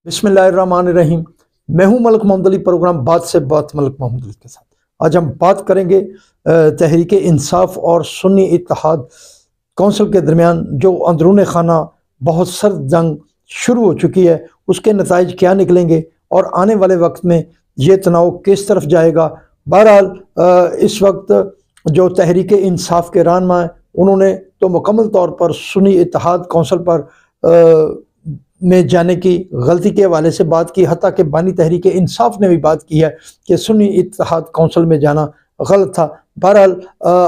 बिस्मिल्लाहिर्रहमानिर्रहीम। मैं हूं मलिक मोहम्मद अली, प्रोग्राम बात से बात मलिक मोहम्मद अली के साथ। आज हम बात करेंगे तहरीक इंसाफ और सुन्नी इत्तेहाद कौंसिल के दरमियान जो अंदरून खाना बहुत सर्द जंग शुरू हो चुकी है, उसके नताइज क्या निकलेंगे और आने वाले वक्त में ये तनाव किस तरफ जाएगा। बहरहाल इस वक्त जो तहरीक इंसाफ के रहनुमा हैं, उन्होंने तो मुकम्मल तौर पर सुन्नी इत्तेहाद कौंसिल पर में जाने की गलती के हवाले से बात की। हत्ता कि बानी तहरीक इंसाफ ने भी बात की है कि सुन्नी इत्तेहाद कौंसिल में जाना गलत था। बहरहाल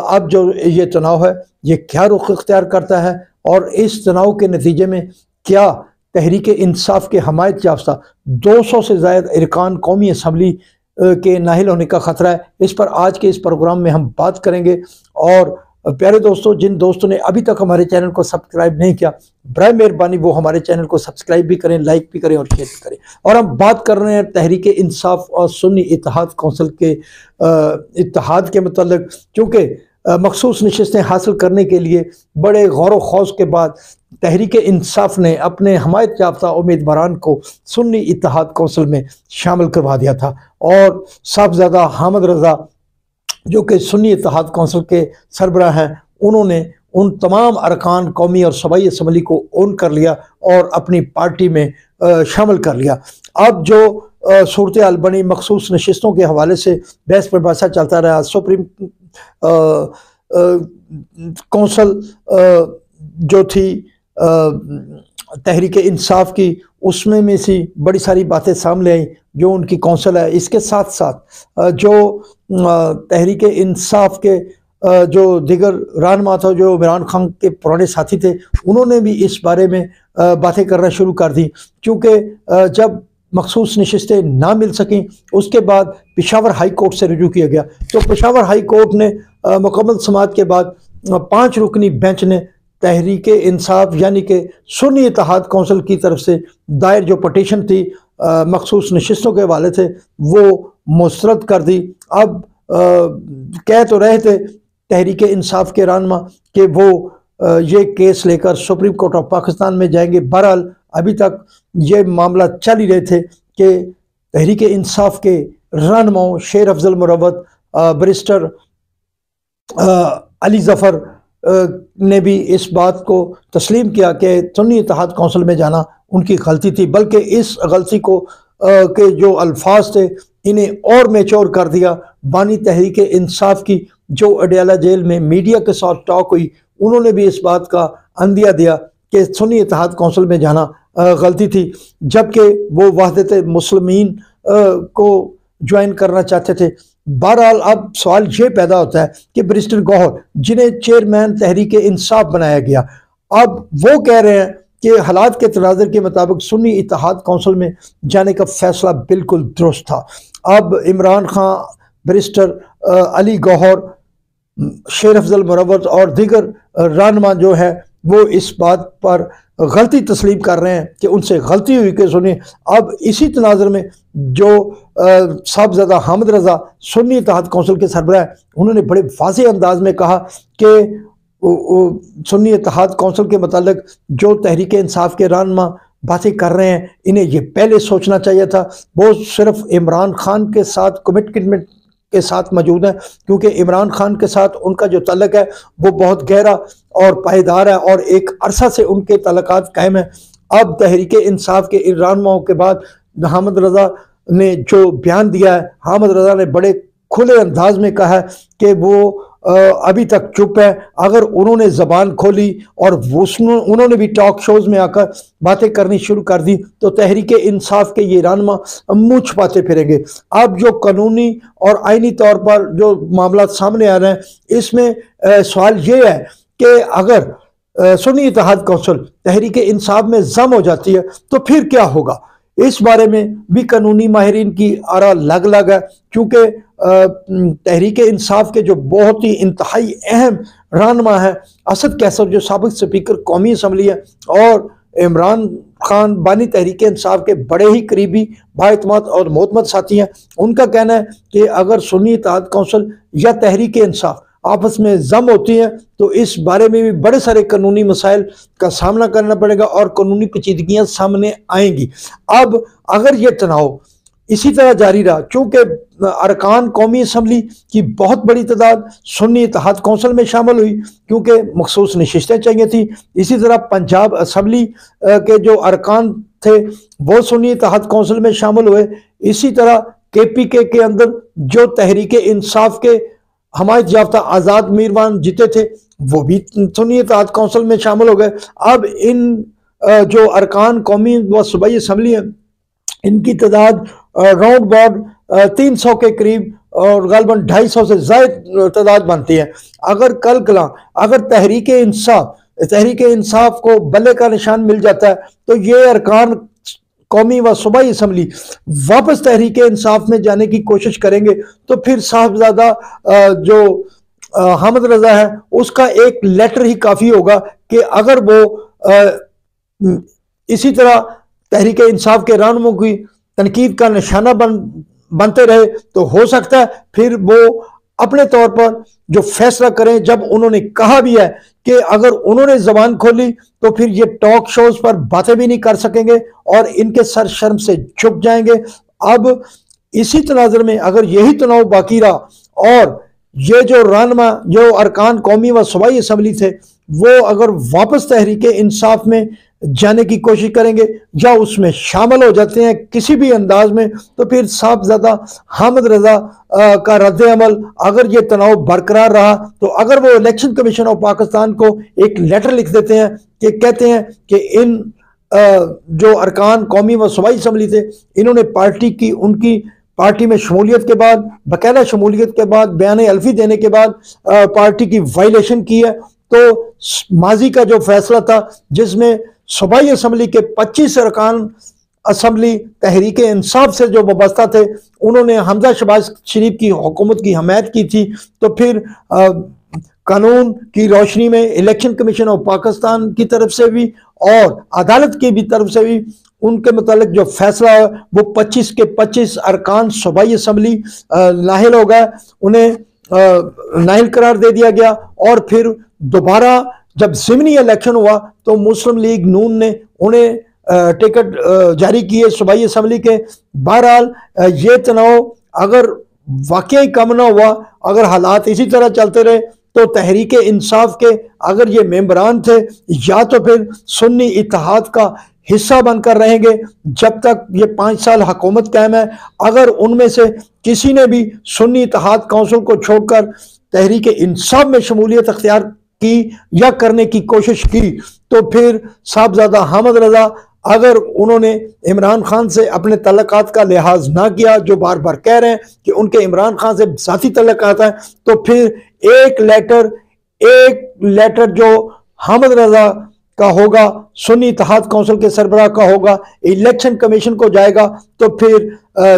अब जो ये तनाव है, ये क्या रुख इख्तियार करता है और इस तनाव के नतीजे में क्या तहरीक इंसाफ के हमायत याफ्ता 200 से ज़ायद अरकान कौमी असम्बली के नाहिल होने का ख़तरा है। इस पर आज के इस प्रोग्राम में हम बात करेंगे। और प्यारे दोस्तों, जिन दोस्तों ने अभी तक हमारे चैनल को सब्सक्राइब नहीं किया, बराए मेहरबानी वो हमारे चैनल को सब्सक्राइब भी करें, लाइक भी करें और शेयर भी करें। और हम बात कर रहे हैं तहरीक इंसाफ और सुन्नी इत्तेहाद कौंसिल के इत्तेहाद के मतलब, क्योंकि मखसूस नशिस्तें हासिल करने के लिए बड़े गौर व खौज के बाद तहरीक इंसाफ ने अपने हमायत याफ्ता उम्मीदवारान को सुन्नी इत्तेहाद कौंसिल में शामिल करवा दिया था। और साहबजादा हामिद रज़ा जो कि सुन्नी इत्तेहाद कौंसिल के सरबराह हैं, उन्होंने उन तमाम अरकान कौमी और सूबाई असम्बली को ओन कर लिया और अपनी पार्टी में शामिल कर लिया। अब जो सूरत हाल बनी, मखसूस नशिस्तों के हवाले से बहस प्रबासा चलता रहा। सुप्रीम कौंसिल जो थी तहरीक इंसाफ की, उसमें में सी बड़ी सारी बातें सामने आई जो उनकी कौंसिल है। इसके साथ साथ जो तहरीक इंसाफ के जो दिगर रहनुमा था, जो इमरान खान के पुराने साथी थे, उन्होंने भी इस बारे में बातें करना शुरू कर दी। क्योंकि जब मखसूस नशिस्तें ना मिल सकें, उसके बाद पेशावर हाई कोर्ट से रुजू किया गया। तो पेशावर हाई कोर्ट ने मुकम्मल समाअत के बाद 5 रुकनी बेंच ने तहरीक इंसाफ यानी कि सुन्नी इत्तेहाद कौंसिल की तरफ से दायर जो पटिशन थी मखसूस नशिस्तों के हवाले से, वो मुस्तरद कर दी। अब कह तो रहे थे तहरीक इंसाफ के रहनुमा कि वो ये केस लेकर सुप्रीम कोर्ट ऑफ पाकिस्तान में जाएंगे। बहरहाल अभी तक ये मामला चल ही रहे थे कि तहरीक इंसाफ के रहनुमाओं शेर अफजल मुरव्वत, बैरिस्टर अली ज़फ़र ने भी इस बात को तस्लीम किया कि सुन्नी इत्तेहाद कौंसिल में जाना उनकी गलती थी, बल्कि इस गलती को के जो अल्फाज थे इन्हें और मैच्योर कर दिया। बानी तहरीक इंसाफ की जो अडयाला जेल में मीडिया के साथ टॉक हुई, उन्होंने भी इस बात का अंदिया दिया कि सुन्नी इत्तेहाद कौंसिल में जाना गलती थी, जबकि वो वहदत मुस्लिमीन को ज्वाइन करना चाहते थे। बहरहाल अब सवाल ये पैदा होता है कि बैरिस्टर गौहर, जिन्हें चेयरमैन तहरीक इंसाफ बनाया गया, अब वो कह रहे हैं कि हालात के तनाज़ुर के मुताबिक सुन्नी इत्तेहाद कौंसिल में जाने का फैसला बिल्कुल दुरुस्त था। अब इमरान खान, बैरिस्टर अली गौहर, शेर अफजल मुरव्वत और दीगर रहनुमा जो है वो इस बात पर गलती तस्लीम कर रहे हैं कि उनसे गलती हुई। कि सुनिए, अब इसी तनाज़ुर में जो साहबजादा हामिद रज़ा सुन्नी इत्तेहाद कौंसिल के सरबराह, उन्होंने बड़े वाज़ेह अंदाज में कहा कि सुन्नी इत्तेहाद कौंसिल के मतलब जो तहरीक इंसाफ के रहनुमा बातें कर रहे हैं, इन्हें ये पहले सोचना चाहिए था। वो सिर्फ इमरान खान के साथ कमिटमेंट के साथ मौजूद हैं, क्योंकि इमरान खान के साथ उनका जो तल्लक है वो बहुत गहरा और पायदार है और एक अरसा से उनके तल्लकात कायम है। अब तहरीक इंसाफ के इन रहनुमाओं के बाद हामिद रज़ा ने जो बयान दिया है, हामिद रज़ा ने बड़े खुले अंदाज में कहा है कि वो अभी तक चुप है। अगर उन्होंने ज़बान खोली और उन्होंने भी टॉक शोज़ में आकर बातें करनी शुरू कर दी तो तहरीक इंसाफ के ये रहनुमा मुँह छुपाते फिरेंगे। अब जो कानूनी और आइनी तौर पर जो मामला सामने आ रहे हैं, इसमें सवाल ये है कि अगर सुन्नी इत्तेहाद कौंसिल तहरीक इंसाफ में जम हो जाती है तो फिर क्या होगा। इस बारे में भी कानूनी माहिरीन की आरा अलग अलग है, क्योंकि तहरीक इंसाफ के जो बहुत ही इंतहाई अहम रहनुमा है असद कैसर, जो साबिक स्पीकर कौमी असम्बली है, और इमरान खान बानी तहरीक इंसाफ के बड़े ही करीबी बाएतमाद और मोतमद साथी हैं। उनका कहना है कि अगर सुन्नी इत्तेहाद कौंसिल या तहरीक इंसाफ आपस में जम होती हैं तो इस बारे में भी बड़े सारे कानूनी मसाइल का सामना करना पड़ेगा और कानूनी पेचीदगियां सामने आएंगी। अब अगर ये तनाव इसी तरह जारी रहा, चूंकि अरकान कौमी असम्बली की बहुत बड़ी तादाद सुन्नी इत्तेहाद कौंसिल में शामिल हुई क्योंकि मखसूस नशिस्तें चाहिए थी। इसी तरह पंजाब असम्बली के जो अरकान थे वो सुन्नी इत्तेहाद कौंसिल में शामिल हुए। इसी तरह KPK के अंदर जो तहरीक इंसाफ के हमायत याफ्ता आज़ाद मीरवान जीते थे वो भी सुन्नी इत्तेहाद कौंसिल में शामिल हो गए। अब इन जो अरकान कौमी व सूबाई असम्बली हैं इनकी तादाद राउंड अबाउट 300 के करीब और गालबन 250 से ज़ायद तादाद बनती है। अगर कल कला अगर तहरीक इंसाफ को बल्ले का निशान मिल जाता है तो ये अरकान कौमी व सूबाई असम्बली वापस तहरीक इंसाफ में जाने की कोशिश करेंगे तो फिर साहबजादा जो हामिद रजा है उसका एक लेटर ही काफ़ी होगा कि अगर वो इसी तरह तहरीक इंसाफ के रहनुमाओं की तनकीद का निशाना बनते रहे तो हो सकता है फिर वो अपने तौर पर जो फैसला करें। जब उन्होंने कहा भी है कि अगर उन्होंने जबान खोली तो फिर ये टॉक शोज पर बातें भी नहीं कर सकेंगे और इनके सर शर्म से झुक जाएंगे। अब इसी तनाजुर में अगर यही तनाव बाकी रहा और ये जो रहनुमा जो अरकान कौमी व सूबाई असम्बली थे वो अगर वापस तहरीक इंसाफ में जाने की कोशिश करेंगे या उसमें शामिल हो जाते हैं किसी भी अंदाज में तो फिर साहबजादा हामिद रजा का रद्द अमल अगर ये तनाव बरकरार रहा तो अगर वो इलेक्शन कमीशन ऑफ पाकिस्तान को एक लेटर लिख देते हैं कि कहते हैं कि इन जो अरकान कौमी व सूबाई असम्बली थे इन्होंने पार्टी की उनकी पार्टी में शमूलियत के बाद बाकायदा शमूलियत के बाद बयान अलफी देने के बाद पार्टी की वायलेशन की है तो माजी का जो फैसला था जिसमें सूबाई असम्बली के 25 अरकान असम्बली तहरीक इंसाफ से जो वाबस्ता थे उन्होंने हमजा शहबाज शरीफ की हुकूमत की हमायत की थी तो फिर कानून की रोशनी में इलेक्शन कमीशन ऑफ पाकिस्तान की तरफ से भी और अदालत की भी तरफ से भी उनके मुतालिक जो फैसला है वो 25 के 25 अरकान सूबाई असम्बली नाहिल हो गए, उन्हें नाहिल करार दे दिया गया। और फिर दोबारा जब ज़िमनी इलेक्शन हुआ तो मुस्लिम लीग नून ने उन्हें टिकट जारी किए सूबाई असम्बली के। बहरहाल ये तनाव अगर वाकई कम ना हुआ, अगर हालात इसी तरह चलते रहे तो तहरीक इंसाफ के अगर ये मेंबरान थे या तो फिर सुन्नी इत्तेहाद का हिस्सा बनकर रहेंगे जब तक ये 5 साल हुकूमत कायम है। अगर उनमें से किसी ने भी सुन्नी इत्तेहाद काउंसिल को छोड़कर तहरीक इंसाफ में शमूलियत अख्तियार की या करने की कोशिश की तो फिर साहबजादा हामिद रजा अगर उन्होंने इमरान खान से अपने तल्लुकात का लिहाज ना किया, जो बार बार कह रहे हैं कि उनके इमरान खान से ज़ाती तल्लुकात है, तो फिर एक लेटर जो हामिद रजा का होगा सुन्नी इत्तेहाद काउंसिल के सरबराह का होगा इलेक्शन कमीशन को जाएगा तो फिर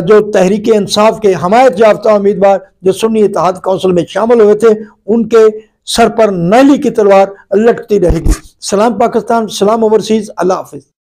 जो तहरीक इंसाफ के हमायत याफ्ता उम्मीदवार जो सुन्नी इत्तेहाद काउंसिल में शामिल हुए थे उनके सर पर नाली की तलवार लटकती रहेगी। सलाम पाकिस्तान, सलाम ओवरसीज, अल्लाह हाफिज।